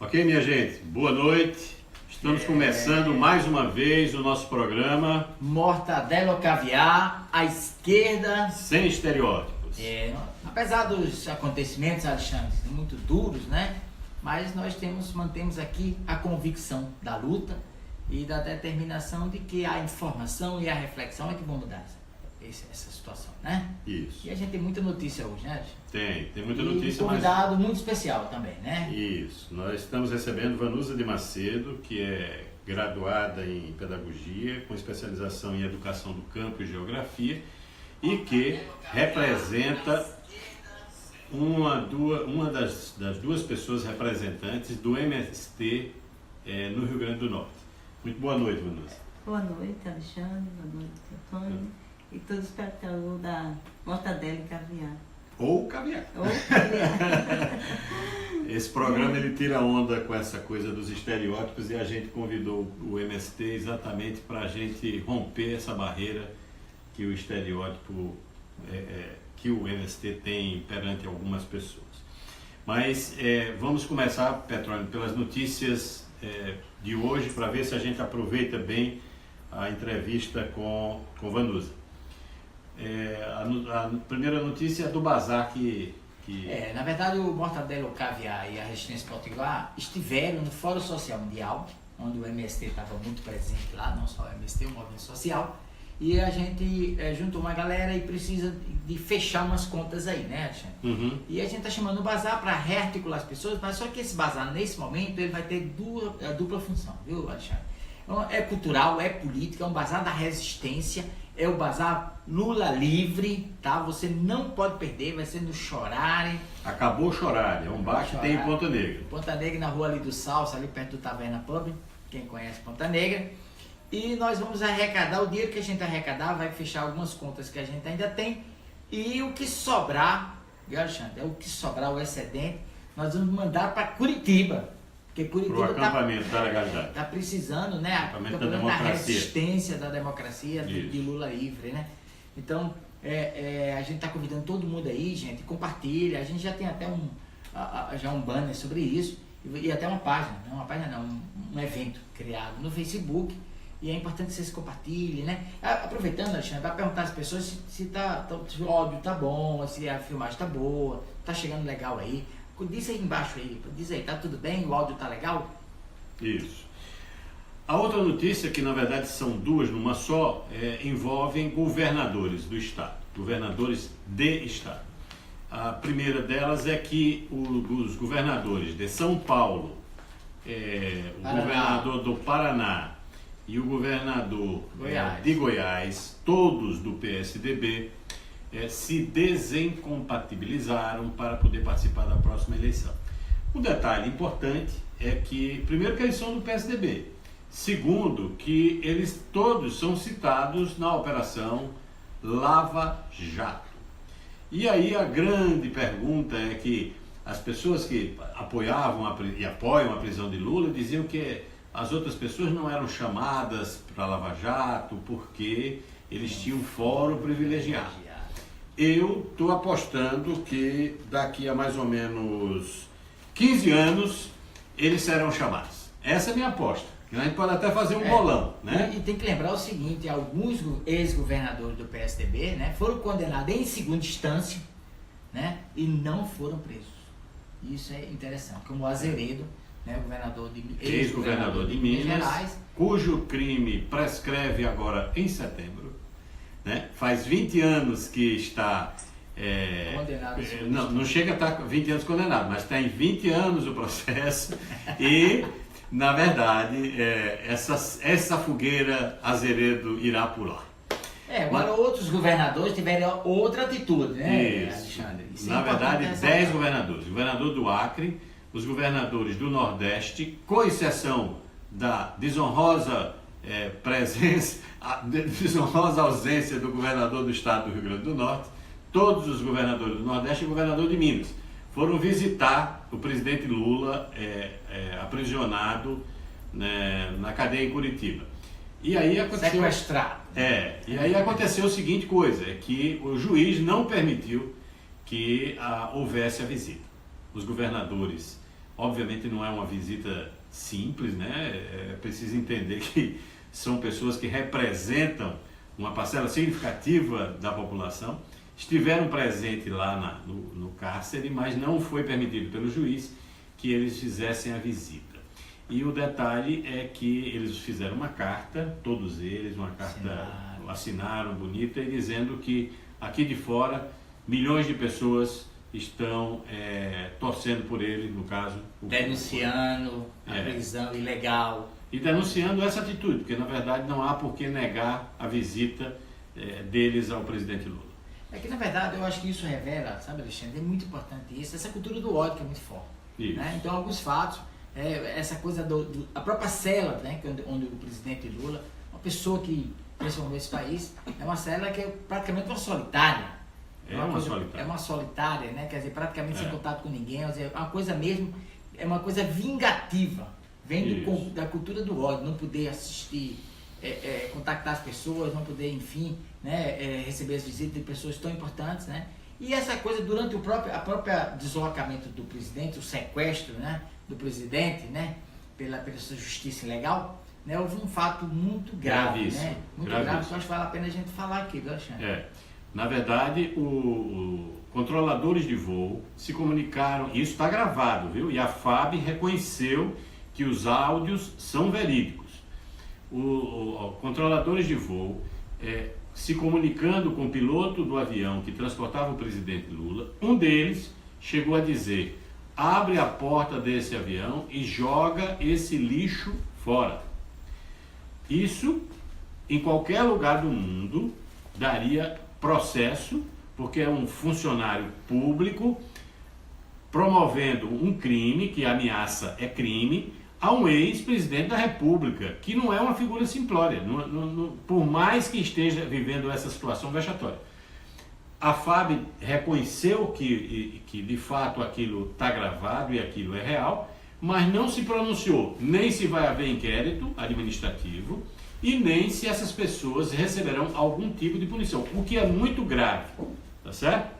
Ok, minha gente? Boa noite. Estamos começando mais uma vez o nosso programa Mortadela ou caviar, à esquerda. Sem Estereótipos. Apesar dos acontecimentos, Alexandre, muito duros, né? Mas nós mantemos aqui a convicção da luta e da determinação de que a informação e a reflexão é que vão mudar essa situação, né? Isso. E a gente tem muita notícia hoje, né, Alexandre? Tem muita notícia, um convidado muito especial também, né? Isso. Nós estamos recebendo Vanusa de Macedo, que é graduada em Pedagogia, com especialização em Educação do Campo e Geografia, e que representa uma das duas pessoas representantes do MST no Rio Grande do Norte. Muito boa noite, Vanusa. Boa noite, Alexandre. Boa noite, Antônio. E todos os espectadores da Mortadela e Caviar. Ou caviar. Ou caviar. Esse programa ele tira onda com essa coisa dos estereótipos e a gente convidou o MST exatamente para a gente romper essa barreira que o estereótipo, que o MST tem perante algumas pessoas. Mas vamos começar, Petrônio, pelas notícias de hoje para ver se a gente aproveita bem a entrevista com Vanusa. A primeira notícia é do bazar que... Na verdade, o Mortadela, o Caviar e a Resistência Potiguar estiveram no Fórum Social Mundial, onde o MST estava muito presente lá, não só o MST, o movimento social, e a gente juntou uma galera e precisa de fechar umas contas aí, né, Alexandre? Uhum. E a gente está chamando o bazar para rearticular as pessoas, mas só que esse bazar, nesse momento, ele vai ter dupla função, viu, Alexandre? É cultural, é política, é um bazar da resistência, é o bazar Lula livre, tá? Você não pode perder, vai ser no Chorare. Acabou o Chorare, é um bar que tem em Ponta Negra. Ponta Negra, na rua ali do Salsa, ali perto do Taverna Pub, quem conhece Ponta Negra. E nós vamos arrecadar, o dinheiro que a gente arrecadar vai fechar algumas contas que a gente ainda tem. E o que sobrar, viu, Alexandre? O que sobrar, o excedente, nós vamos mandar para Curitiba. Porque Curitiba Pro acampamento da legalidade. Está precisando, né? Acampamento da Da democracia. resistência da democracia, de Lula livre, né? Então, a gente está convidando todo mundo aí, gente, compartilha. A gente já tem até um banner sobre isso e até uma página, não uma página não, um evento criado no Facebook. E é importante que vocês compartilhem, né? Aproveitando, Alexandre, para perguntar às pessoas se o áudio tá bom, se a filmagem tá boa, tá chegando legal aí. Diz aí embaixo aí, diz aí, tá tudo bem? O áudio tá legal? Isso. A outra notícia, que na verdade são duas numa só, envolvem governadores do estado, governadores de estado. A primeira delas é que os governadores de São Paulo, o governador do Paraná e o governador de Goiás, todos do PSDB, se desincompatibilizaram para poder participar da próxima eleição. Um detalhe importante é que, primeiro, que eles são do PSDB, segundo, que eles todos são citados na Operação Lava Jato. E aí a grande pergunta é que as pessoas que apoiavam e apoiam a prisão de Lula diziam que as outras pessoas não eram chamadas para Lava Jato porque eles tinham fórum privilegiado. Eu estou apostando que daqui a mais ou menos 15 anos eles serão chamados. Essa é a minha aposta. A gente pode até fazer um bolão, né? E tem que lembrar o seguinte, alguns ex-governadores do PSDB, né, foram condenados em segunda instância, né, e não foram presos. Isso é interessante, como o Azeredo, né, ex-governador de Minas Gerais, cujo crime prescreve agora em setembro. Né? Faz 20 anos que está condenado. Não chega a estar 20 anos condenado, mas está em 20 anos o processo e, na verdade, essa fogueira Azeredo irá pular. Agora outros governadores tiveram outra atitude, né, Isso. Alexandre? Na verdade, 10 governadores. O governador do Acre, os governadores do Nordeste, com exceção da desonrosa desonrosa ausência do governador do estado do Rio Grande do Norte, todos os governadores do Nordeste e o governador de Minas foram visitar o presidente Lula aprisionado, né, na cadeia em Curitiba. E aí aconteceu... Sequestrado. E aí aconteceu a seguinte coisa, é que o juiz não permitiu que houvesse a visita. Os governadores Obviamente não é uma visita simples, né? É preciso entender que são pessoas que representam uma parcela significativa da população, estiveram presentes lá no cárcere, mas não foi permitido pelo juiz que eles fizessem a visita. E o detalhe é que eles fizeram uma carta, todos eles, uma carta assinaram bonita, e dizendo que aqui de fora milhões de pessoas estão torcendo por ele, no caso... Denunciando a prisão ilegal. E denunciando essa atitude, porque na verdade não há por que negar a visita deles ao presidente Lula. É que na verdade eu acho que isso revela, sabe, Alexandre, é muito importante isso, essa cultura do ódio que é muito forte. Né? Então alguns fatos, essa coisa a própria cela, né, onde o presidente Lula, uma pessoa que transformou esse país, é uma cela que é praticamente uma solitária. É uma solitária, né? Quer dizer, praticamente sem contato com ninguém, é uma coisa mesmo, é uma coisa vingativa, vem da cultura do ódio, não poder assistir, contactar as pessoas, não poder, enfim, né, receber as visitas de pessoas tão importantes, né? E essa coisa durante o próprio deslocamento do presidente, o sequestro, né, do presidente, né, pela sua justiça ilegal, né, houve um fato muito grave, né? Muito grave, que eu acho que vale a pena a gente falar aqui, viu, Alexandre? Na verdade, os controladores de voo se comunicaram, isso está gravado, viu? E a FAB reconheceu que os áudios são verídicos. Os controladores de voo, se comunicando com o piloto do avião que transportava o presidente Lula, um deles chegou a dizer: abre a porta desse avião e joga esse lixo fora. Isso, em qualquer lugar do mundo, daria processo, porque é um funcionário público promovendo um crime, que a ameaça é crime, a um ex-presidente da República, que não é uma figura simplória, por mais que esteja vivendo essa situação vexatória. A FAB reconheceu que de fato aquilo está gravado e aquilo é real, mas não se pronunciou nem se vai haver inquérito administrativo e nem se essas pessoas receberão algum tipo de punição, o que é muito grave, tá certo?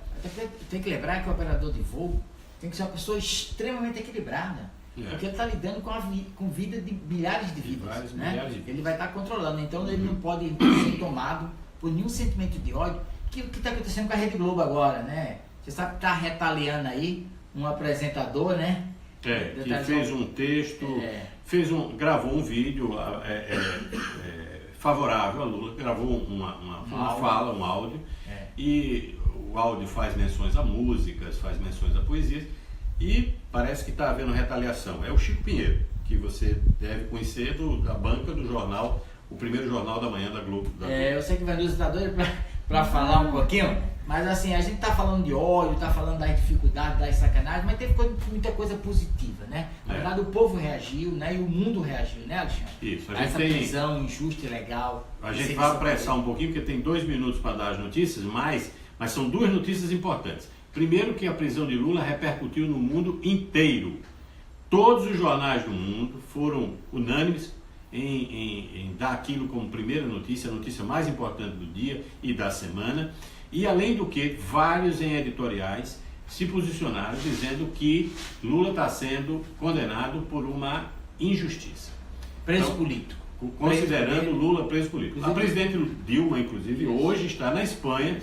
Tem que lembrar que o operador de voo tem que ser uma pessoa extremamente equilibrada, porque ele está lidando com vida de milhares de vidas, né? Ele vai estar controlando, então ele não pode ser tomado por nenhum sentimento de ódio, que o que está acontecendo com a Rede Globo agora, né? Você sabe que está retaliando um apresentador, né? Que fez um texto, gravou um vídeo favorável a Lula, gravou uma fala, um áudio, e o áudio faz menções a músicas, faz menções a poesias, e parece que está havendo retaliação. É o Chico Pinheiro, que você deve conhecer da banca do jornal, o primeiro jornal da manhã da Globo. Eu sei que o Vanilson está doido para falar um pouquinho, mas assim, a gente está falando de ódio, está falando das dificuldades, das sacanagens, mas teve muita coisa positiva, né? Na verdade, o povo reagiu, né? E o mundo reagiu, né, Alexandre? Isso, essa prisão injusta e ilegal. A gente vai apressar um pouquinho, porque tem 2 minutos para dar as notícias, mas são 2 notícias importantes. Primeiro, que a prisão de Lula repercutiu no mundo inteiro. Todos os jornais do mundo foram unânimes em dar aquilo como primeira notícia, a notícia mais importante do dia e da semana. E além do que, vários em editoriais se posicionaram dizendo que Lula está sendo condenado por uma injustiça. Preso político. Considerando Lula preso político. A presidente Dilma, inclusive, hoje está na Espanha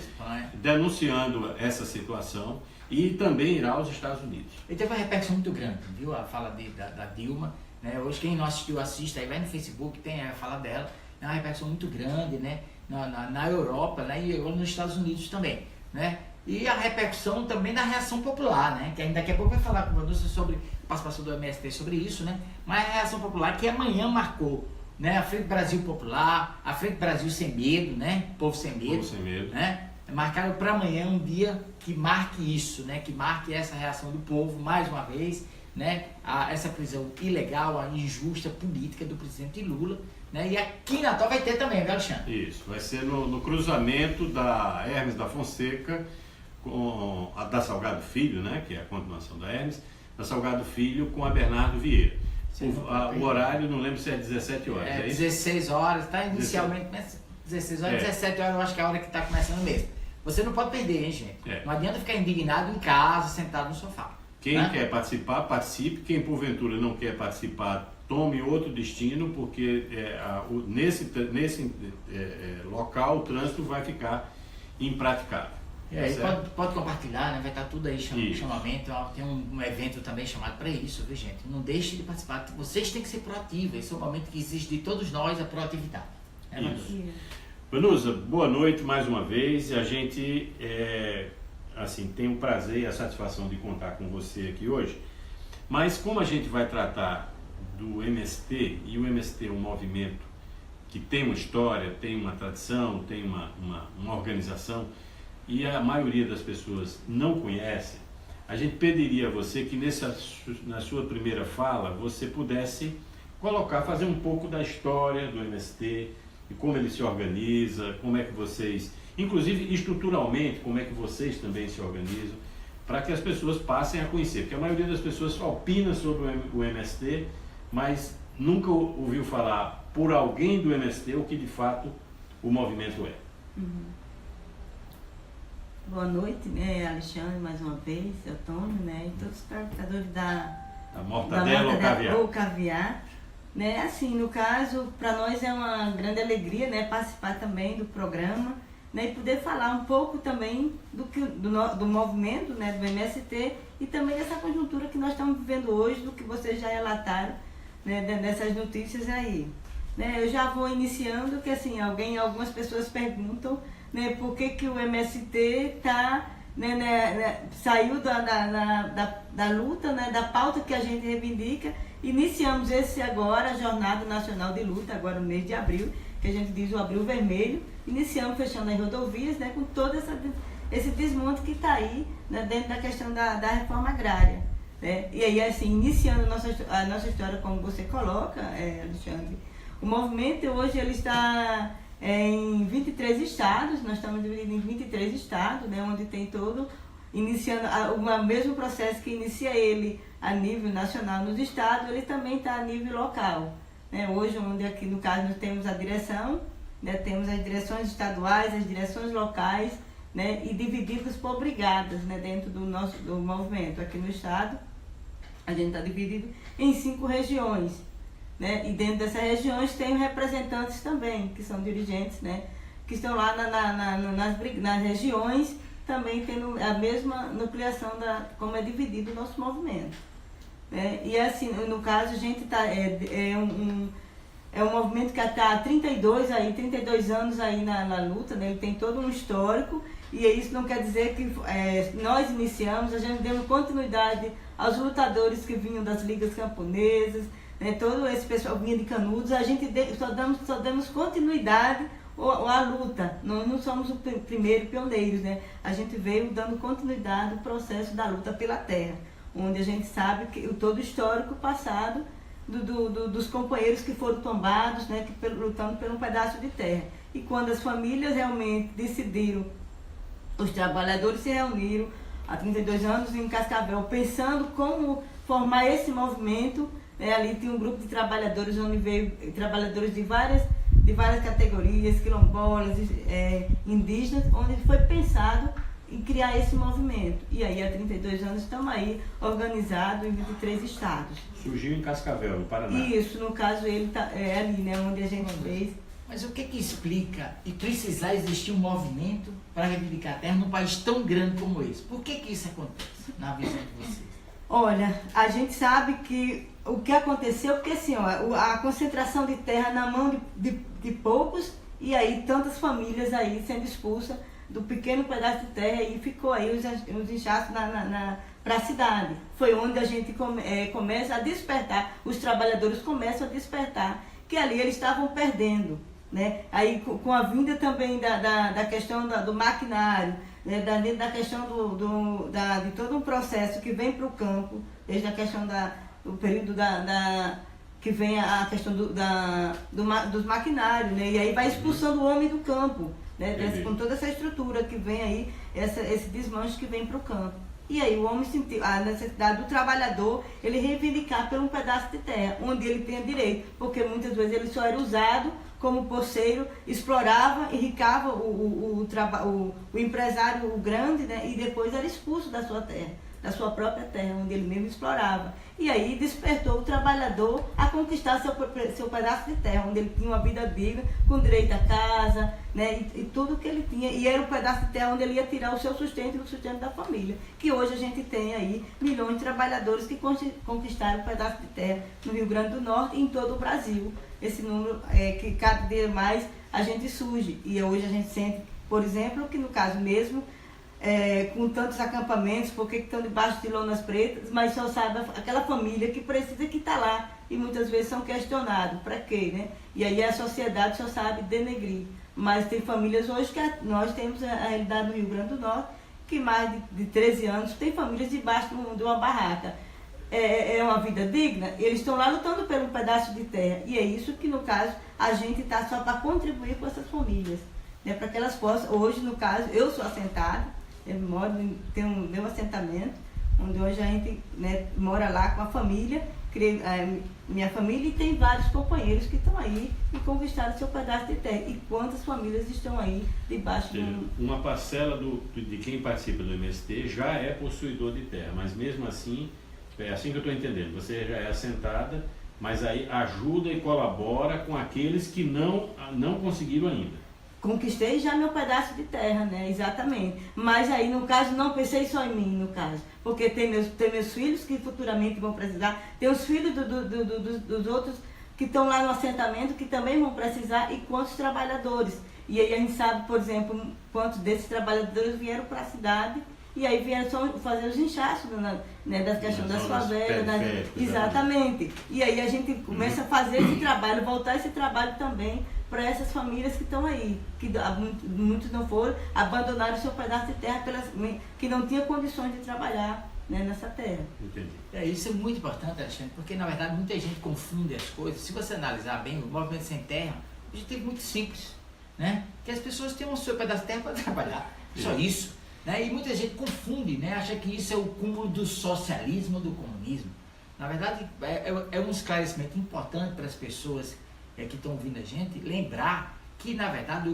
denunciando essa situação e também irá aos Estados Unidos. E teve uma repercussão muito grande, viu? A fala da Dilma, né? Hoje quem não assistiu, assista, aí vai no Facebook, tem a fala dela. É uma repercussão muito grande, né? Na Europa, né? E agora nos Estados Unidos também, né? E a repercussão também da reação popular, né? Que ainda daqui a pouco vai falar com o Vanilson sobre a participação do MST sobre isso, né? Mas a reação popular que amanhã marcou, né? A Frente Brasil Popular, a Frente Brasil Sem Medo, né? Povo Sem Medo, né? Marcaram para amanhã um dia que marque isso, né? Que marque essa reação do povo, mais uma vez, né? Essa prisão ilegal, a injusta política do presidente Lula, né? E aqui em Natal vai ter também, viu, Alexandre? Isso, vai ser no cruzamento da Hermes da Fonseca com a da Salgado Filho, né? Que é a continuação da Hermes, da Salgado Filho com a Bernardo Vieira. O horário, não lembro se é 17 horas. É 16 horas, tá? Inicialmente 16 horas, 17 horas eu acho que é a hora que está começando mesmo. Você não pode perder, hein, gente? Não adianta ficar indignado em casa, sentado no sofá. Quem quer participar, participe. Quem porventura não quer participar, tome outro destino, porque nesse local o trânsito vai ficar impraticável. E aí pode compartilhar, né? Vai estar tudo aí, chamamento. Tem um evento também chamado para isso, viu, gente? Não deixe de participar. Vocês têm que ser proativos. Esse é o momento que exige de todos nós a proatividade. Isso. Vanusa, boa noite mais uma vez. A gente tem o prazer e a satisfação de contar com você aqui hoje. Mas como a gente vai tratar do MST, e o MST é um movimento que tem uma história, tem uma tradição, tem uma organização, e a maioria das pessoas não conhece, a gente pediria a você que na sua primeira fala você pudesse fazer um pouco da história do MST, e como ele se organiza, como é que vocês, inclusive estruturalmente, como é que vocês também se organizam, para que as pessoas passem a conhecer, porque a maioria das pessoas só opina sobre o MST, mas nunca ouviu falar por alguém do MST o que de fato o movimento é. Boa noite, Alexandre, mais uma vez, Antônio, e todos os espectadores da Mortadela ou Caviar. Assim, no caso, para nós é uma grande alegria, participar também do programa, e poder falar um pouco também do movimento, do MST, e também dessa conjuntura que nós estamos vivendo hoje, do que vocês já relataram, dessas notícias aí. Eu já vou iniciando, que assim, algumas pessoas perguntam, por que o MST saiu da luta, da pauta que a gente reivindica. Iniciamos agora a Jornada Nacional de Luta, agora no mês de abril, que a gente diz o Abril Vermelho. Iniciamos fechando as rodovias, com todo esse desmonte que está aí, dentro da questão da reforma agrária. E aí, assim, iniciando a nossa história, como você coloca, Alexandre, o movimento hoje ele está em 23 estados, nós estamos divididos em 23 estados, onde tem todo, iniciando o mesmo processo que inicia ele a nível nacional nos estados, ele também está a nível local. Hoje, onde aqui no caso nós temos a direção, temos as direções estaduais, as direções locais, e divididos por brigadas, dentro do movimento. Aqui no estado, a gente está dividido em 5 regiões. E dentro dessas regiões tem representantes também, que são dirigentes, que estão lá nas regiões, também tendo a mesma nucleação como é dividido o nosso movimento. E assim, no caso, a gente está... É um movimento que está há 32 anos aí na luta, ele tem todo um histórico, e isso não quer dizer que nós iniciamos, a gente deu continuidade aos lutadores que vinham das ligas camponesas, todo esse pessoal vinha de Canudos, a gente só damos continuidade à luta. Nós não somos os primeiros pioneiros, A gente veio dando continuidade ao processo da luta pela terra, onde a gente sabe que todo o histórico passado dos companheiros que foram tombados, lutando por um pedaço de terra. E quando as famílias realmente decidiram, os trabalhadores se reuniram há 32 anos em Cascavel, pensando como formar esse movimento. Ali tinha um grupo de trabalhadores, onde veio trabalhadores de várias categorias, quilombolas, indígenas, onde foi pensado em criar esse movimento. E aí, há 32 anos, estamos aí organizados em 23 estados. Surgiu em Cascavel, no Paraná. Isso, no caso, ele está ali, onde a gente fez. Mas o que explica e precisar existir um movimento para reivindicar a terra num país tão grande como esse? Por que isso acontece, na visão de vocês? Olha, a gente sabe que o que aconteceu, porque assim, a concentração de terra na mão de poucos, e aí tantas famílias aí sendo expulsas do pequeno pedaço de terra, e ficou aí os inchaços para a cidade. Foi onde a gente começa a despertar, os trabalhadores começam a despertar, que ali eles estavam perdendo. Aí com a vinda também da questão do maquinário, da questão de todo um processo que vem para o campo, desde a questão do período que vem a questão dos maquinários, e aí vai expulsando o homem do campo, com toda essa estrutura que vem aí, esse desmanche que vem para o campo. E aí o homem sentiu a necessidade do trabalhador, ele reivindicar por um pedaço de terra, onde ele tenha direito, porque muitas vezes ele só era usado como poceiro, explorava, enricava o empresário grande, e depois era expulso da sua terra. da sua própria terra, onde ele mesmo explorava. E aí despertou o trabalhador a conquistar seu pedaço de terra, onde ele tinha uma vida digna, com direito à casa, né, e tudo que ele tinha. E era um pedaço de terra onde ele ia tirar o seu sustento e o sustento da família. Que hoje a gente tem aí milhões de trabalhadores que conquistaram um pedaço de terra no Rio Grande do Norte e em todo o Brasil. Esse número é que cada dia mais a gente surge. E hoje a gente sente, por exemplo, que no caso mesmo, com tantos acampamentos, porque estão debaixo de lonas pretas, mas só sabe aquela família que precisa que está lá, e muitas vezes são questionados, para quê, né? E aí a sociedade só sabe denegrir. Mas tem famílias hoje que nós temos a realidade no Rio Grande do Norte, que mais de 13 anos tem famílias debaixo de uma barraca. É uma vida digna, eles estão lá lutando por um pedaço de terra, e é isso que no caso a gente está só para contribuir com essas famílias, né? Para que elas possam, hoje no caso, eu sou assentada, eu moro, tenho meu assentamento, onde hoje a gente, né, mora lá com a família, minha família, e tem vários companheiros que estão aí e conquistaram seu pedaço de terra. E quantas famílias estão aí debaixo de uma parcela de quem participa do MST já é possuidor de terra, mas mesmo assim, é assim que eu estou entendendo, você já é assentada, mas aí ajuda e colabora com aqueles que não conseguiram ainda. Conquistei já meu pedaço de terra, né? Exatamente. Mas aí, no caso, não pensei só em mim, no caso. Porque tem meus filhos que futuramente vão precisar, tem os filhos dos outros que estão lá no assentamento que também vão precisar, e quantos trabalhadores. E aí a gente sabe, por exemplo, quantos desses trabalhadores vieram para a cidade, e aí vieram só fazer os inchaços, né, da questão das favelas. Exatamente. E aí a gente começa a fazer esse trabalho, voltar esse trabalho também para essas famílias que estão aí, que muitos não foram, abandonaram o seu pedaço de terra que não tinha condições de trabalhar, né, nessa terra. Entendi. Isso é muito importante, Alexandre, porque na verdade muita gente confunde as coisas. Se você analisar bem, o movimento sem terra, o objetivo é muito simples, né? Que as pessoas tenham o seu pedaço de terra para trabalhar, só isso. Né? E muita gente confunde, né? Acha que isso é o cúmulo do socialismo ou do comunismo. Na verdade, é um esclarecimento importante para as pessoas que estão ouvindo a gente, lembrar que, na verdade,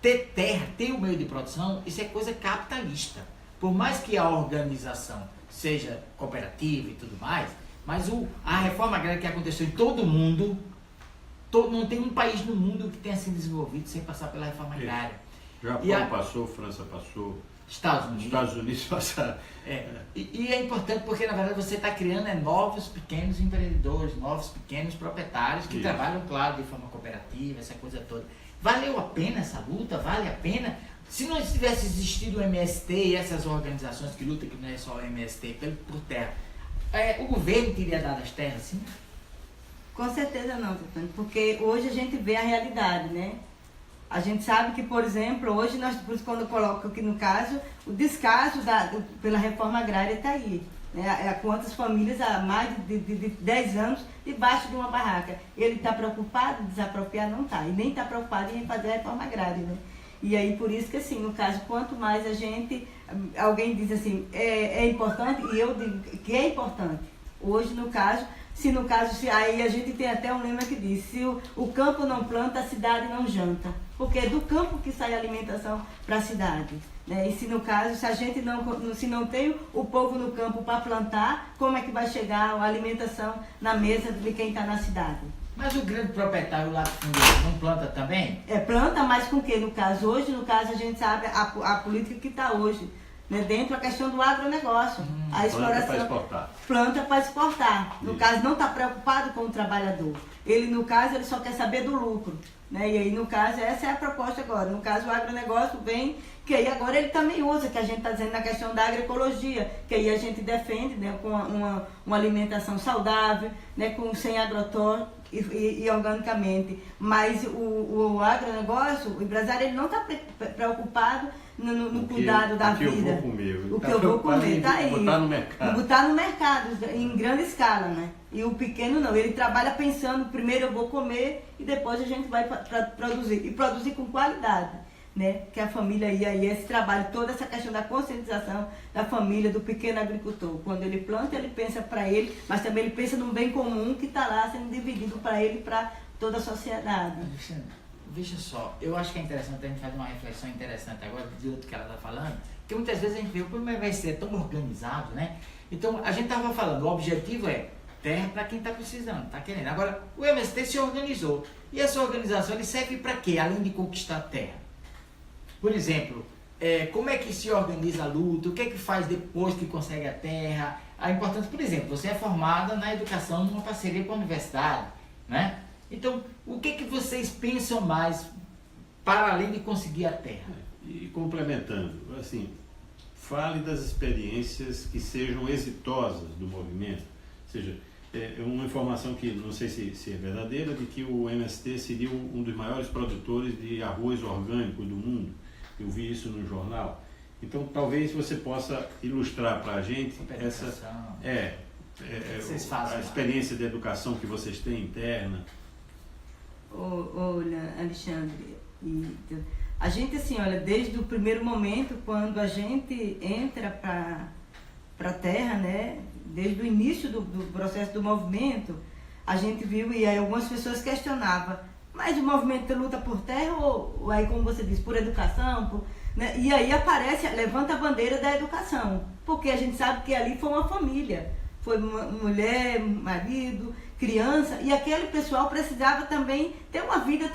ter terra, ter o meio de produção, isso é coisa capitalista. Por mais que a organização seja cooperativa e tudo mais, mas a reforma agrária que aconteceu em todo o mundo, não tem um país no mundo que tenha sido desenvolvido sem passar pela reforma agrária. Japão passou, França passou, Estados Unidos passaram. E é importante porque, na verdade, você está criando novos pequenos empreendedores, novos pequenos proprietários que trabalham, claro, de forma cooperativa, essa coisa toda. Valeu a pena essa luta? Vale a pena? Se não tivesse existido o MST e essas organizações que lutam, que não é só o MST, por terra, o governo teria dado as terras, sim? Com certeza não, porque hoje a gente vê a realidade, né? A gente sabe que, por exemplo, hoje nós, quando eu coloco aqui no caso, o descaso pela reforma agrária está aí. Né? Quantas famílias há mais de 10 anos debaixo de uma barraca. Ele está preocupado em desapropriar? Não está. E nem está preocupado em fazer a reforma agrária. Né? E aí, por isso que, assim, no caso, quanto mais alguém diz assim, é importante, e eu digo que é importante. Hoje, no caso, aí a gente tem até um lema que diz, se o campo não planta, a cidade não janta. Porque é do campo que sai a alimentação para a cidade. Né? E se no caso, se a gente não tem o povo no campo para plantar, como é que vai chegar a alimentação na mesa de quem está na cidade? Mas o grande proprietário lá não planta também? Planta, mas com o quê? Hoje, no caso, a gente sabe a política que está hoje. Né, dentro da questão do agronegócio, a exploração. Planta para exportar. Planta para exportar. No caso, não está preocupado com o trabalhador. Ele, no caso, ele só quer saber do lucro. Né? E aí, no caso, essa é a proposta agora. No caso, o agronegócio vem, que aí agora ele também usa, que a gente está dizendo na questão da agroecologia, que aí a gente defende, né, com uma alimentação saudável, né, sem agrotóxico e organicamente. Mas o agronegócio, o empresário, ele não está preocupado no cuidado da vida. O que eu vou comer, está aí. Botar no mercado. Botar no mercado, em grande escala, né? E o pequeno não, ele trabalha pensando, primeiro eu vou comer e depois a gente vai produzir. E produzir com qualidade, né? Que a família ia aí, esse trabalho, toda essa questão da conscientização da família, do pequeno agricultor. Quando ele planta, ele pensa para ele, mas também ele pensa num bem comum que está lá sendo dividido para ele e para toda a sociedade. Veja só, eu acho que é interessante a gente fazer uma reflexão interessante agora, de outro que ela está falando, Porque muitas vezes a gente vê, como vai ser tão organizado, né? Então, a gente estava falando, o objetivo é terra para quem está precisando, está querendo. Agora, o MST se organizou. E essa organização, ele serve para quê? Além de conquistar terra. Por exemplo, como é que se organiza a luta? O que é que faz depois que consegue a terra? A importância, por exemplo, você é formada na educação numa parceria com a universidade, né? Então, o que é que vocês pensam mais para além de conseguir a terra? E complementando, assim, fale das experiências que sejam exitosas do movimento. Ou seja, uma informação que não sei se é verdadeira, de que o MST seria um dos maiores produtores de arroz orgânico do mundo. Eu vi isso no jornal. Então, talvez você possa ilustrar para a gente a experiência de educação que vocês têm interna. Olha, Alexandre, a gente, assim, olha, desde o primeiro momento, quando a gente entra para a terra, né, desde o início do processo do movimento, a gente viu, e aí algumas pessoas questionavam, mas o movimento luta por terra ou aí, como você disse, por educação, né? E aí levanta a bandeira da educação, porque a gente sabe que ali foi uma família, foi mulher, marido, criança, e aquele pessoal precisava também ter uma vida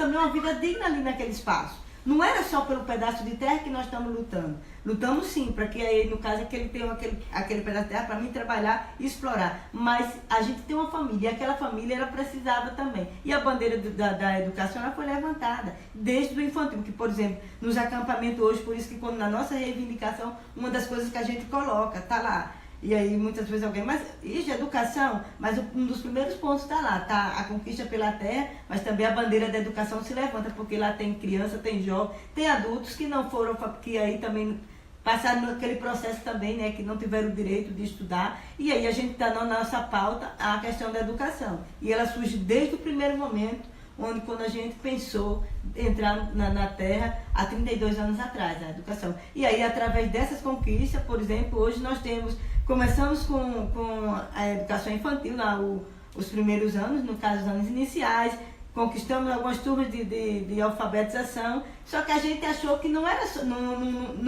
digna ali naquele espaço. Não era só pelo pedaço de terra que nós estamos lutando. Lutamos sim, para que aí, no caso, que ele tenha aquele pedaço de terra para mim trabalhar e explorar. Mas a gente tem uma família, e aquela família ela precisava também. E a bandeira da educação ela foi levantada desde o infantil, que, por exemplo, nos acampamentos hoje, por isso que quando na nossa reivindicação, uma das coisas que a gente coloca, está lá. E aí muitas vezes alguém, mas isso é educação, mas um dos primeiros pontos está lá, tá a conquista pela terra, mas também a bandeira da educação se levanta, porque lá tem criança, tem jovem, tem adultos que não foram, que aí também passaram naquele processo também, né, que não tiveram o direito de estudar, e aí a gente está na nossa pauta a questão da educação, e ela surge desde o primeiro momento, quando a gente pensou entrar na terra há 32 anos atrás, a educação. E aí, através dessas conquistas, por exemplo, hoje nós começamos com a educação infantil, os primeiros anos, no caso, os anos iniciais, conquistamos algumas turmas de alfabetização, só que a gente achou que não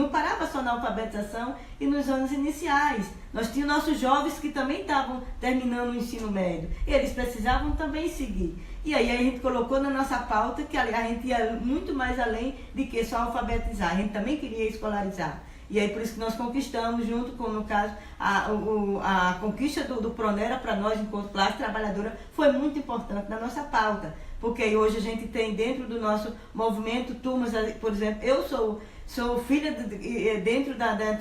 parava só na alfabetização e nos anos iniciais. Nós tínhamos nossos jovens que também estavam terminando o ensino médio, eles precisavam também seguir. E aí a gente colocou na nossa pauta que a gente ia muito mais além de que só alfabetizar, a gente também queria escolarizar. E aí por isso que nós conquistamos, junto com, no caso, a conquista do Pronera para nós, enquanto classe trabalhadora, foi muito importante na nossa pauta. Porque aí hoje a gente tem dentro do nosso movimento turmas, por exemplo, eu sou filha dentro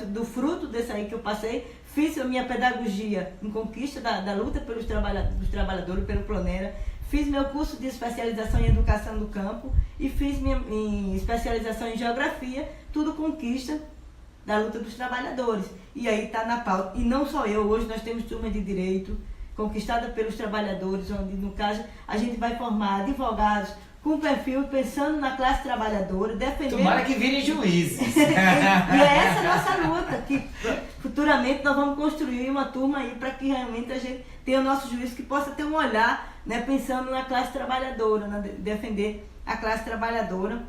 do fruto desse aí que eu passei, fiz a minha pedagogia em conquista da luta pelos trabalhadores, pelo Pronera, fiz meu curso de especialização em educação do campo e fiz minha especialização em geografia, tudo conquista da luta dos trabalhadores. E aí está na pauta. E não só eu, hoje nós temos turma de direito conquistada pelos trabalhadores, onde no caso a gente vai formar advogados com perfil pensando na classe trabalhadora, defendendo... Tomara que virem juízes. E é essa a nossa luta, que futuramente nós vamos construir uma turma aí para que realmente a gente tenha o nosso juiz que possa ter um olhar, né, pensando na classe trabalhadora, defender a classe trabalhadora.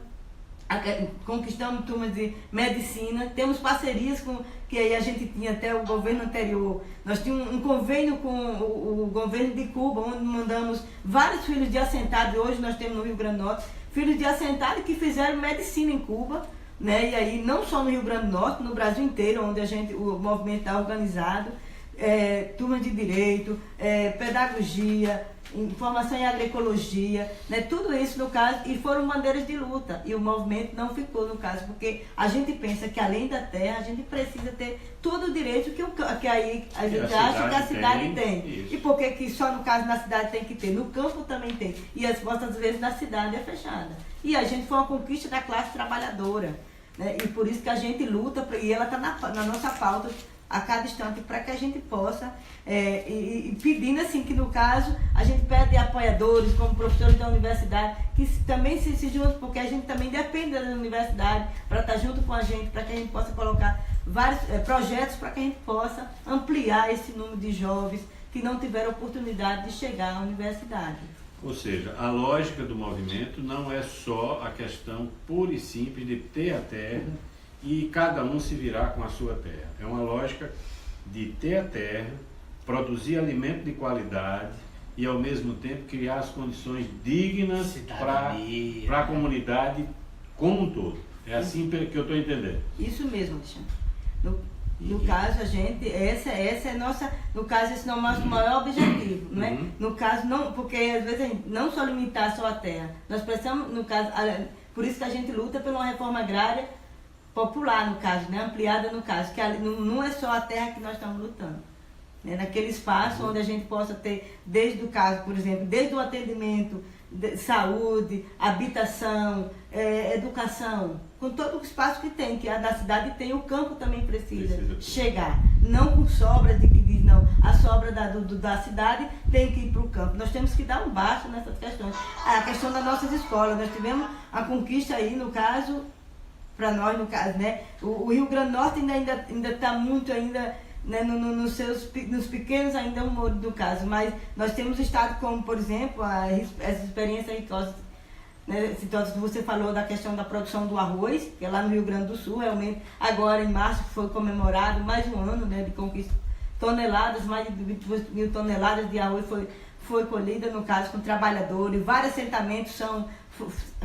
Conquistamos turmas de medicina, temos parcerias que aí a gente tinha até o governo anterior. Nós tínhamos um convênio com o governo de Cuba, onde mandamos vários filhos de assentados, e hoje nós temos no Rio Grande do Norte, filhos de assentados que fizeram medicina em Cuba, né? E aí não só no Rio Grande do Norte, no Brasil inteiro, onde o movimento está organizado, turmas de direito, pedagogia, informação em agroecologia, né? Tudo isso no caso, e foram bandeiras de luta, e o movimento não ficou no caso, porque a gente pensa que além da terra, a gente precisa ter todo o direito que aí a gente acha que a cidade tem. E por que só no caso na cidade tem que ter? No campo também tem, e as portas às vezes na cidade é fechada. E a gente foi uma conquista da classe trabalhadora, né? E por isso que a gente luta, e ela está na nossa pauta a cada instante, para que a gente possa, e pedindo assim, que no caso, a gente pede apoiadores, como professores da universidade, que também se juntem, porque a gente também depende da universidade, para estar junto com a gente, para que a gente possa colocar vários projetos, para que a gente possa ampliar esse número de jovens que não tiveram oportunidade de chegar à universidade. Ou seja, a lógica do movimento não é só a questão pura e simples de ter a terra e cada um se virar com a sua terra. É uma lógica de ter a terra, produzir alimento de qualidade e ao mesmo tempo criar as condições dignas para a comunidade como um todo. É assim que eu estou entendendo. Isso mesmo, Alexandre. No caso, a gente, essa é nossa, no caso, esse não é o nosso maior objetivo, não é? No caso, não, porque às vezes a gente não só limitar só a terra, nós precisamos, no caso, por isso que a gente luta por uma reforma agrária popular, no caso, né? Ampliada no caso, que não é só a terra que nós estamos lutando. Né? Naquele espaço onde a gente possa ter, desde o caso, por exemplo, desde o atendimento, saúde, habitação, educação, com todo o espaço que tem, que na cidade tem, o campo também precisa chegar. Não com sobras de que diz, não, a sobra da cidade tem que ir para o campo. Nós temos que dar um basta nessas questões. A questão das nossas escolas, nós tivemos a conquista aí, no caso, para nós, no caso, né? O Rio Grande do Norte ainda está muito ainda, né, nos pequenos ainda do caso, mas nós temos estado como, por exemplo, as experiências hitosas, né, você falou da questão da produção do arroz, que é lá no Rio Grande do Sul, realmente, agora em março foi comemorado mais um ano, né, de conquista, mais de 22 mil toneladas de arroz foi colhida, no caso, com trabalhadores, vários assentamentos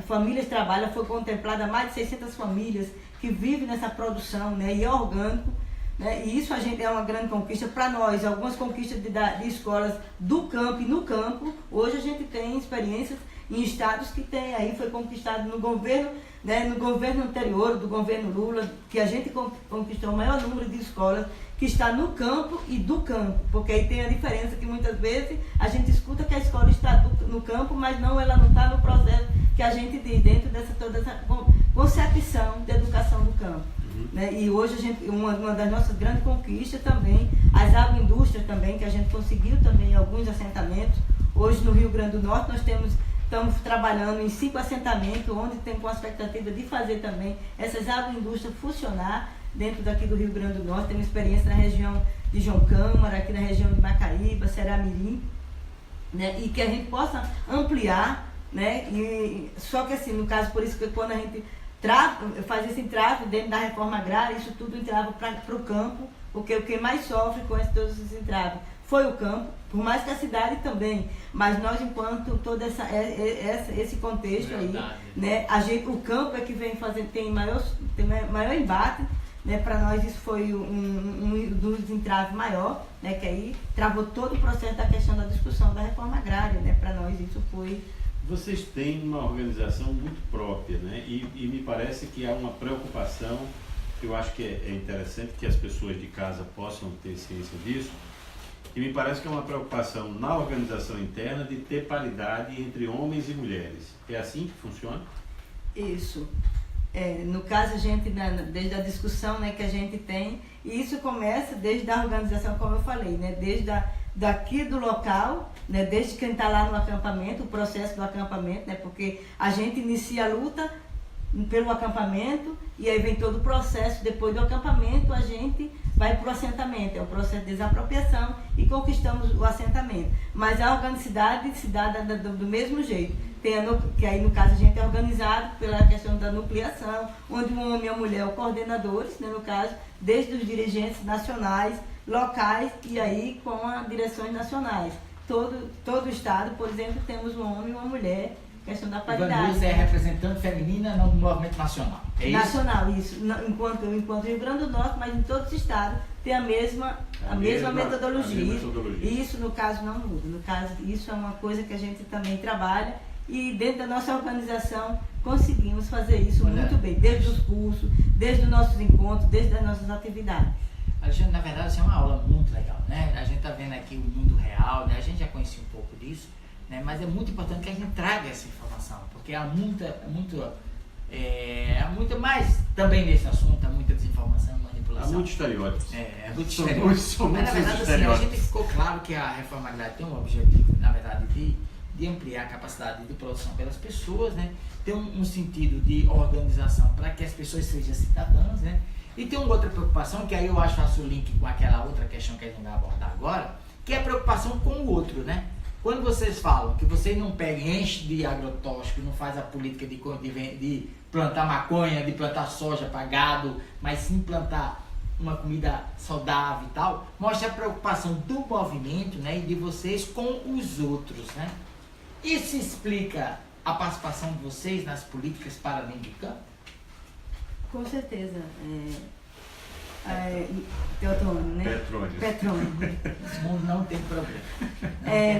famílias trabalham, foi contemplada mais de 600 famílias que vivem nessa produção, né, e é orgânico. Né? E isso a gente é uma grande conquista para nós, algumas conquistas de escolas do campo e no campo. Hoje a gente tem experiências em estados que tem aí, foi conquistado no governo, né, no governo anterior, do governo Lula, que a gente conquistou o maior número de escolas que está no campo e do campo, porque aí tem a diferença que muitas vezes a gente escuta que a escola está no campo, mas ela não está no processo que a gente diz, dentro dessa toda essa concepção de educação do campo. Né? E hoje uma das nossas grandes conquistas também, as agroindústrias também, que a gente conseguiu também em alguns assentamentos. Hoje no Rio Grande do Norte nós estamos trabalhando em 5 assentamentos, onde tem com a expectativa de fazer também essas agroindústrias funcionar dentro daqui do Rio Grande do Norte. Temos experiência na região de João Câmara, aqui na região de Macaíba, Ceramirim, né? E que a gente possa ampliar, né? Só que assim, no caso, por isso que quando a gente faz esse entrave dentro da reforma agrária, isso tudo entrava para o campo, porque o que mais sofre com todos esses entraves foi o campo, por mais que a cidade também, mas nós, enquanto todo esse contexto aí, né, o campo é que vem fazer, tem maior embate, né, para nós isso foi um dos entraves maior, né, que aí travou todo o processo da questão da discussão da reforma agrária, né, para nós isso foi... Vocês têm uma organização muito própria, né? E me parece que há uma preocupação, que eu acho que é interessante que as pessoas de casa possam ter ciência disso, e me parece que é uma preocupação na organização interna de ter paridade entre homens e mulheres. É assim que funciona? Isso. No caso, a gente, desde a discussão, né, que a gente tem, e isso começa desde a organização, como eu falei, né, desde daqui do local, né, desde quem está lá no acampamento, o processo do acampamento, né, porque a gente inicia a luta pelo acampamento e aí vem todo o processo. Depois do acampamento a gente vai para o assentamento, é o processo de desapropriação e conquistamos o assentamento. Mas a organicidade se dá do mesmo jeito. Que aí no caso a gente é organizado pela questão da nucleação, onde o homem e a mulher são coordenadores, né, no caso, desde os dirigentes nacionais, locais e aí com as direções nacionais. Todo o estado, por exemplo, temos um homem e uma mulher, questão da paridade. Ivanilza é representante feminina no movimento nacional, é isso? Nacional, isso. Enquanto Rio Grande do Norte, mas em todos os estados tem a mesma metodologia. Isso, no caso, não muda. No caso, isso é uma coisa que a gente também trabalha e dentro da nossa organização conseguimos fazer isso muito bem, desde os cursos, desde os nossos encontros, desde as nossas atividades. Alexandre, na verdade, isso é uma aula muito legal, né? A gente está vendo aqui o mundo real, né? A gente já conhecia um pouco disso, né? Mas é muito importante que a gente traga essa informação, porque há muita mais também nesse assunto, há muita desinformação, manipulação. Há muitos estereótipos. Muitos estereótipos. Mas, na verdade, assim, a gente ficou claro que a reforma agrária tem um objetivo, na verdade, de ampliar a capacidade de produção pelas pessoas, né? Tem um sentido de organização para que as pessoas sejam cidadãs, né? E tem uma outra preocupação, que aí eu faço o link com aquela outra questão que a gente vai abordar agora, que é a preocupação com o outro, né? Quando vocês falam que vocês não pegam, enche de agrotóxico, não faz a política de plantar maconha, de plantar soja para gado, mas sim plantar uma comida saudável e tal, mostra a preocupação do movimento, né, e de vocês com os outros, né? Isso explica a participação de vocês nas políticas para além do campo? Com certeza. Teotônio, né? Petrônio. Esse mundo não tem problema.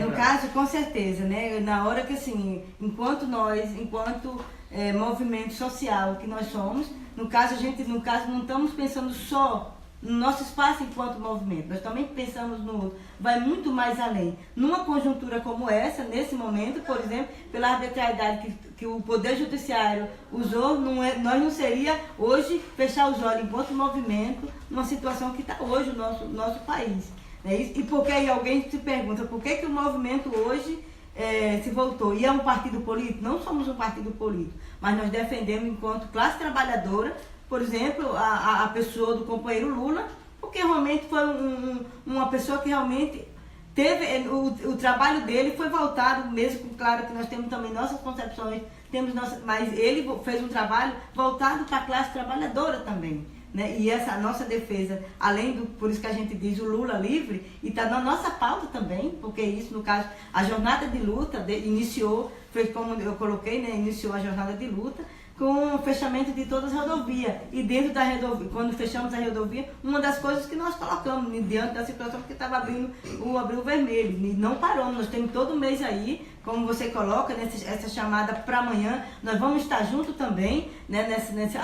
No caso, com certeza, né? Na hora que, assim, enquanto movimento social que nós somos, no caso não estamos pensando só no nosso espaço enquanto movimento, nós também pensamos no outro, vai muito mais além. Numa conjuntura como essa, nesse momento, por exemplo, pela arbitrariedade que o Poder Judiciário usou, nós não seria hoje fechar os olhos enquanto movimento numa situação que está hoje o nosso país. Né? E porque aí alguém se pergunta por que o movimento hoje se voltou. E é um partido político? Não somos um partido político, mas nós defendemos enquanto classe trabalhadora, por exemplo, a pessoa do companheiro Lula, porque realmente foi uma pessoa que realmente teve, o trabalho dele foi voltado, mesmo, claro que nós temos também nossas concepções, mas ele fez um trabalho voltado para a classe trabalhadora também. Né? E essa nossa defesa, por isso que a gente diz o Lula livre, e está na nossa pauta também, porque isso, no caso, a jornada de luta iniciou, foi como eu coloquei, né? Iniciou a jornada de luta com o fechamento de todas as rodovias. E dentro da rodovia, quando fechamos a rodovia, uma das coisas que nós colocamos diante da situação que estava abrindo o Abril Vermelho. E não paramos, nós temos todo mês aí, como você coloca, essa chamada para amanhã, nós vamos estar junto também, né,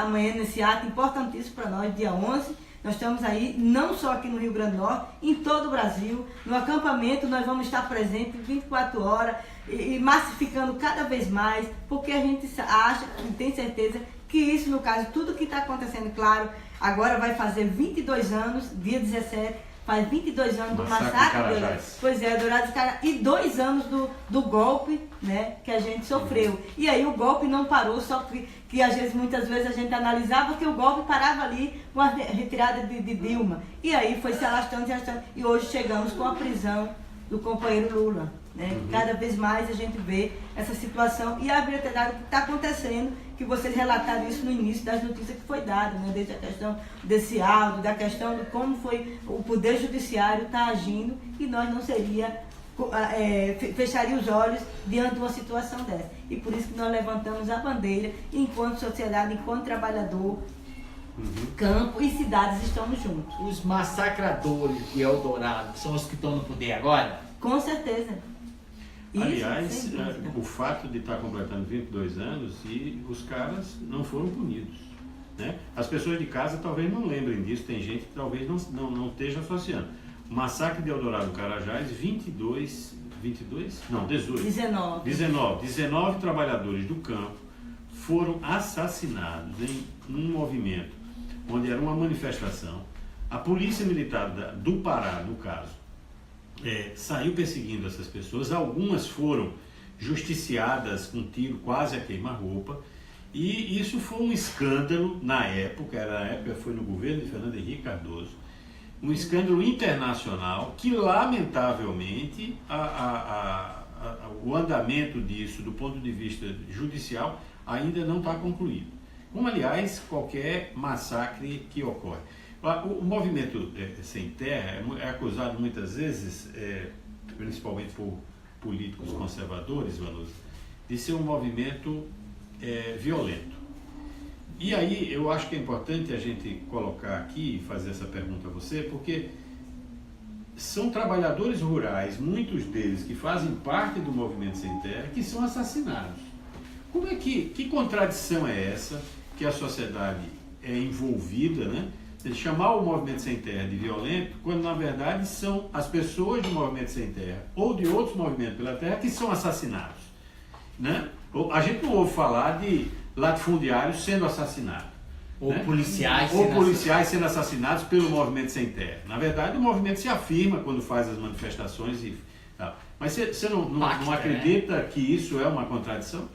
amanhã, nesse ato importantíssimo para nós, dia 11. Nós estamos aí, não só aqui no Rio Grande do Norte, em todo o Brasil. No acampamento nós vamos estar presentes 24 horas e massificando cada vez mais, porque a gente acha e tem certeza que isso, no caso, tudo que está acontecendo, claro, agora vai fazer 22 anos, dia 17, faz 22 anos do massacre de Dourados Carajás, e 2 anos do golpe, né, que a gente sofreu. E aí o golpe não parou, só que às vezes, muitas vezes a gente analisava que o golpe parava ali com a retirada de Dilma. E aí foi se arrastando, e hoje chegamos com a prisão do companheiro Lula. Né? Cada vez mais a gente vê essa situação e a arbitrariedade que está acontecendo, que vocês relataram isso no início das notícias que foi dada, né? Desde a questão desse áudio, da questão de como foi o Poder Judiciário está agindo, e nós não fecharia os olhos diante de uma situação dessa. E por isso que nós levantamos a bandeira, enquanto sociedade, enquanto trabalhador, campo e cidades estamos juntos. Os massacradores de Eldorado são os que estão no poder agora? Com certeza. Aliás, o fato de estar completando 22 anos e os caras não foram punidos. Né? As pessoas de casa talvez não lembrem disso, tem gente que talvez não esteja associando. O massacre de Eldorado Carajás, 19 trabalhadores do campo foram assassinados em um movimento onde era uma manifestação. A polícia militar do Pará, no caso, saiu perseguindo essas pessoas. Algumas foram justiciadas com tiro quase a queima-roupa, e isso foi um escândalo na época, foi no governo de Fernando Henrique Cardoso, um escândalo internacional que, lamentavelmente, o andamento disso, do ponto de vista judicial, ainda não está concluído. Como, aliás, qualquer massacre que ocorre. O movimento Sem Terra é acusado muitas vezes, principalmente por políticos conservadores, Vanusa, de ser um movimento violento. E aí eu acho que é importante a gente colocar aqui e fazer essa pergunta a você, porque são trabalhadores rurais, muitos deles que fazem parte do movimento Sem Terra, que são assassinados. Como é que contradição é essa que a sociedade é envolvida, né? De chamar o movimento Sem Terra de violento, quando na verdade são as pessoas do movimento Sem Terra ou de outros movimentos pela terra que são assassinados, né? A gente não ouve falar de latifundiários sendo assassinados, ou, né? policiais sendo assassinados pelo movimento Sem Terra. Na verdade, o movimento se afirma quando faz as manifestações e tal. Mas você não acredita, né, que isso é uma contradição?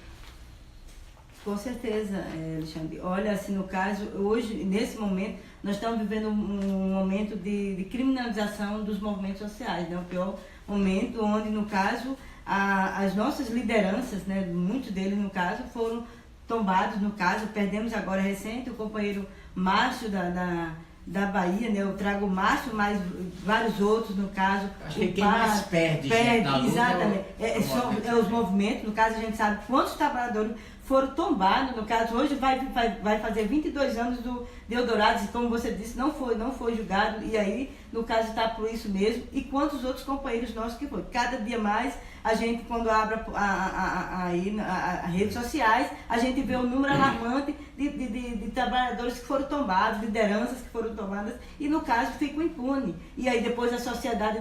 Com certeza, Alexandre. Olha, assim, no caso, hoje, nesse momento, nós estamos vivendo um momento de criminalização dos movimentos sociais, né? O pior momento onde, no caso, as nossas lideranças, né, muitos deles no caso, foram tombados, no caso, perdemos agora recente o companheiro Márcio da Bahia, né? Eu trago o Márcio, mas vários outros, no caso. Acho que quem mais perde gente na luta exatamente. É os movimentos, no caso a gente sabe quantos trabalhadores foram tombados, no caso hoje vai fazer 22 anos do Eldorado, e como você disse, não foi julgado, e aí no caso está por isso mesmo, e quantos outros companheiros nossos que foi. Cada dia mais a gente, quando abre as redes sociais, a gente vê um número alarmante de trabalhadores que foram tombados, lideranças que foram tomadas, e no caso ficam impune. E aí depois a sociedade,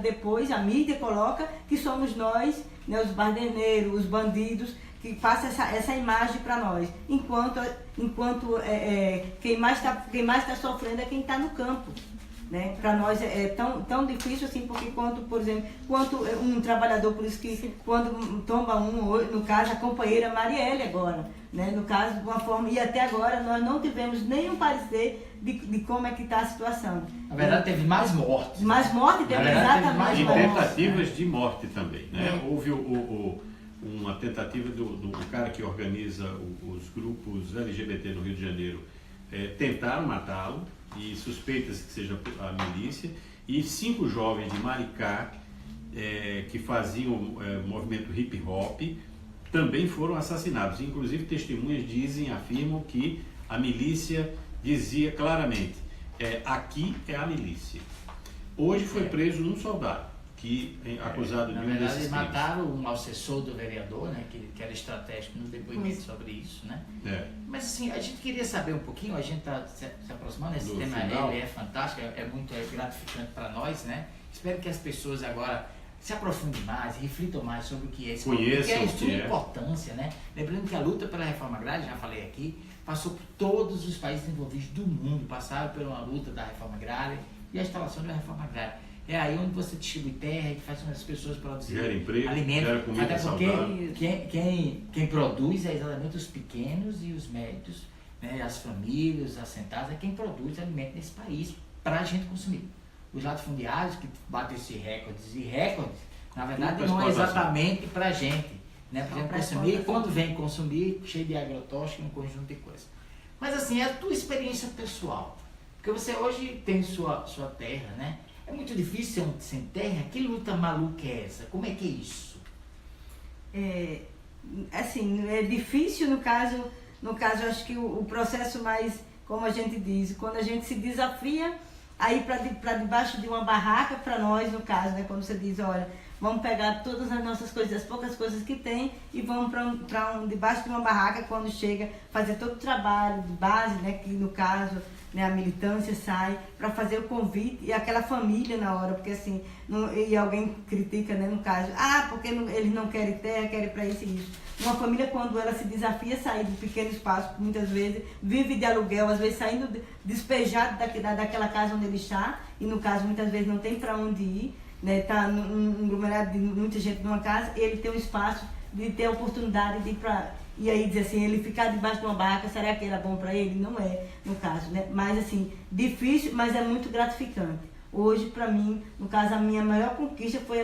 a mídia coloca que somos nós, né, os baderneiros, os bandidos, que passa essa imagem para nós, enquanto quem mais está sofrendo é quem está no campo. Né? Para nós é tão difícil assim, porque por exemplo, um trabalhador, por isso que quando tomba no caso a companheira Marielle agora, né? No caso de uma forma, e até agora nós não tivemos nenhum parecer de como é que está a situação. Na verdade teve mais mortes. Mais morte, teve exatamente. E tentativas de morte também, né? Houve uma tentativa do cara que organiza os grupos LGBT no Rio de Janeiro, tentaram matá-lo, e suspeita-se que seja a milícia, e 5 jovens de Maricá, que faziam movimento hip hop, também foram assassinados. Inclusive testemunhas afirmam que a milícia dizia claramente, aqui é a milícia. Hoje foi preso um soldado, acusado de um desses crimes. Mataram um assessor do vereador, né, que era estratégico no depoimento sobre isso, né? Mas assim, a gente queria saber um pouquinho, a gente está se aproximando, esse tema ele é fantástico, é muito gratificante para nós, né? Espero que as pessoas agora se aprofundem mais, reflitam mais sobre o que é esse conheçam, porque é de sua importância, né? Lembrando que a luta pela reforma agrária, já falei aqui, passou por todos os países envolvidos do mundo, passaram por uma luta da reforma agrária e a instalação da reforma agrária. É aí onde você distribui terra, que faz com que as pessoas produzirem emprego, alimento. comida até porque saudável. quem produz é exatamente os pequenos e os médios, né, as famílias, os assentados, é quem produz alimento nesse país para a gente consumir. Os latifundiários que batem esses recordes, na verdade não é exatamente para a gente, né, para a gente consumir, e quando vem consumir, cheio de agrotóxico, um conjunto de coisas. Mas assim, é a tua experiência pessoal, porque você hoje tem sua terra, né? É muito difícil ser sem terra? Que luta maluca é essa? Como é que é isso? Assim, é difícil no caso acho que o processo mais, como a gente diz, quando a gente se desafia a ir para debaixo de uma barraca, para nós no caso, né? Quando você diz, olha, vamos pegar todas as nossas coisas, as poucas coisas que tem, e vamos debaixo de uma barraca quando chega, fazer todo o trabalho de base, né? Que no caso, né, a militância sai para fazer o convite, e aquela família na hora, porque assim, e alguém critica, né, no caso, porque eles não querem terra, querem para isso e isso. Uma família, quando ela se desafia a sair do pequeno espaço, muitas vezes vive de aluguel, às vezes saindo despejado daquela casa onde ele está, e no caso muitas vezes não tem para onde ir, né, está num aglomerado de muita gente numa casa, ele tem um espaço de ter a oportunidade de ir para... E aí dizer assim, ele ficar debaixo de uma barraca, será que era bom para ele? Não é, no caso, né? Mas assim, difícil, mas é muito gratificante. Hoje, para mim, no caso, a minha maior conquista foi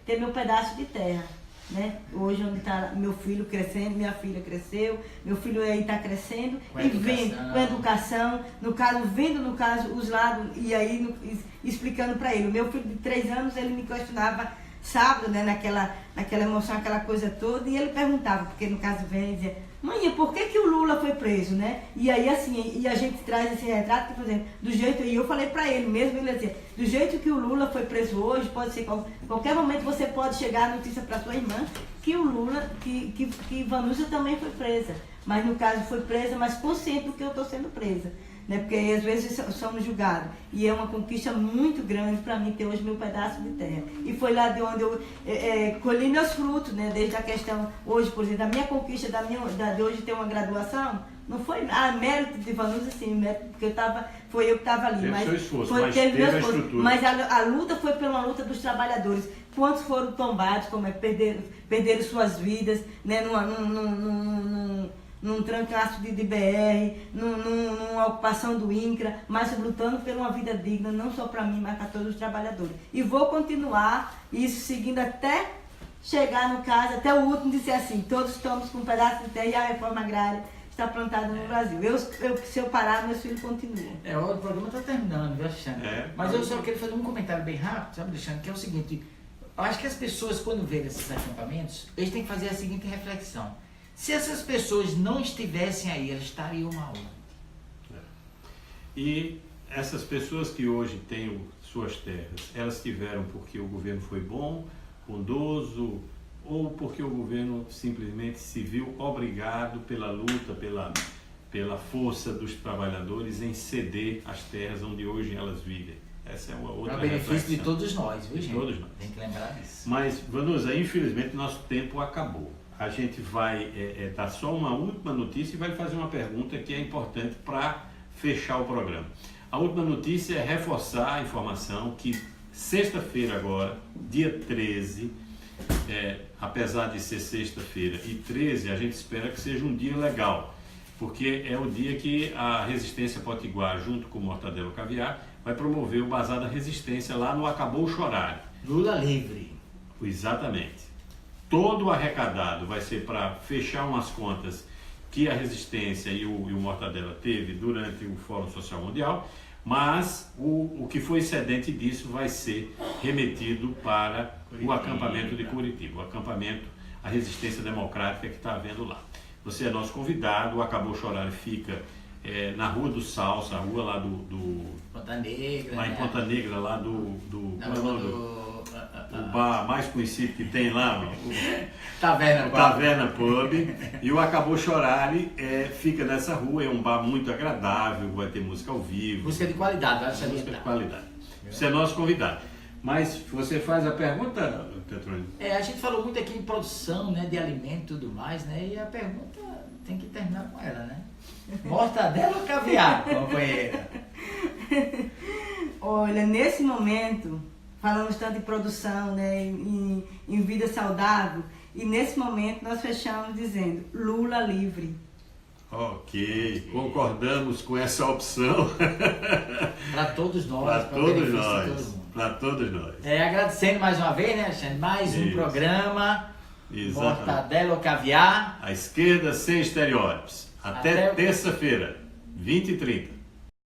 ter meu pedaço de terra, né? Hoje, onde está meu filho crescendo, minha filha cresceu, meu filho aí está crescendo, com educação, no caso, vendo, no caso, os lados, e aí explicando para ele. O meu filho de 3 anos, ele me questionava sábado, né, naquela emoção, aquela coisa toda, e ele perguntava, porque no caso vem e dizia, mãe, por que o Lula foi preso, né? E aí assim, e a gente traz esse retrato, por exemplo, do jeito, e eu falei para ele mesmo, ele dizia, do jeito que o Lula foi preso hoje, pode ser, qualquer momento você pode chegar a notícia para sua irmã, que o Lula, que Vanusa também foi presa, mas no caso foi presa, mas consciente do que eu estou sendo presa. Né? Porque às vezes somos julgados. E é uma conquista muito grande para mim ter hoje meu pedaço de terra. E foi lá de onde eu colhi meus frutos, né? Desde a questão, hoje, por exemplo, da minha conquista de hoje ter uma graduação, não foi mérito de Vanusa, sim, mérito, porque foi eu que estava ali. Teve seu esforço, teve meu esforço. Mas a luta foi pela luta dos trabalhadores. Quantos foram tombados, como perderam suas vidas, né? Num trancaço de BR, numa ocupação do INCRA, mas lutando por uma vida digna, não só para mim, mas para todos os trabalhadores. E vou continuar isso seguindo até chegar no caso, até o último dizer assim, todos estamos com um pedaço de terra e a reforma agrária está plantada no Brasil. Se eu parar, meus filhos continuam. O programa está terminando, viu, Alexandre? Mas eu só queria fazer um comentário bem rápido, sabe, Alexandre, que é o seguinte, eu acho que as pessoas, quando verem esses acampamentos, eles têm que fazer a seguinte reflexão. Se essas pessoas não estivessem aí, elas estariam aonde? E essas pessoas que hoje têm suas terras, elas tiveram porque o governo foi bom, bondoso, ou porque o governo simplesmente se viu obrigado pela luta, pela força dos trabalhadores em ceder as terras onde hoje elas vivem. Essa é uma outra reflexão. É o benefício reflexão. de todos nós, viu, gente? De todos nós. Tem que lembrar disso. Mas, Vanusa, infelizmente nosso tempo acabou. A gente vai dar só uma última notícia e vai fazer uma pergunta que é importante para fechar o programa. A última notícia é reforçar a informação que sexta-feira agora, dia 13, apesar de ser sexta-feira e 13, a gente espera que seja um dia legal, porque é o dia que a Resistência Potiguar, junto com o Mortadelo Caviar, vai promover o Bazar da Resistência lá no Acabou Chorar. Lula livre. Exatamente. Todo o arrecadado vai ser para fechar umas contas que a Resistência e o Mortadela teve durante o Fórum Social Mundial, mas o que foi excedente disso vai ser remetido para o acampamento de Curitiba, o acampamento, a Resistência Democrática que está havendo lá. Você é nosso convidado, o Acabou Chorar fica na Rua do Salsa, a rua lá do Ponta Negra. lá em Ponta Negra, lá do o bar mais conhecido que tem lá, Taverna Pub. E o Acabou Chorar fica nessa rua, é um bar muito agradável, vai ter música ao vivo. Música de qualidade, vai Música de qualidade. Você é nosso convidado. Mas você faz a pergunta, Tetrônio? A gente falou muito aqui em produção, né, de alimento e tudo mais, né? E a pergunta tem que terminar com ela, né? Mortadela ou caviar, companheira? Olha, nesse momento, falamos tanto em produção, né, em vida saudável, e nesse momento nós fechamos dizendo Lula livre. Ok, concordamos com essa opção. Para todos nós. Para todos nós. Agradecendo mais uma vez, né, Alexandre? Mais um programa. Exatamente. Mortadela ou caviar. À esquerda sem estereótipos. Até terça-feira, 20h30.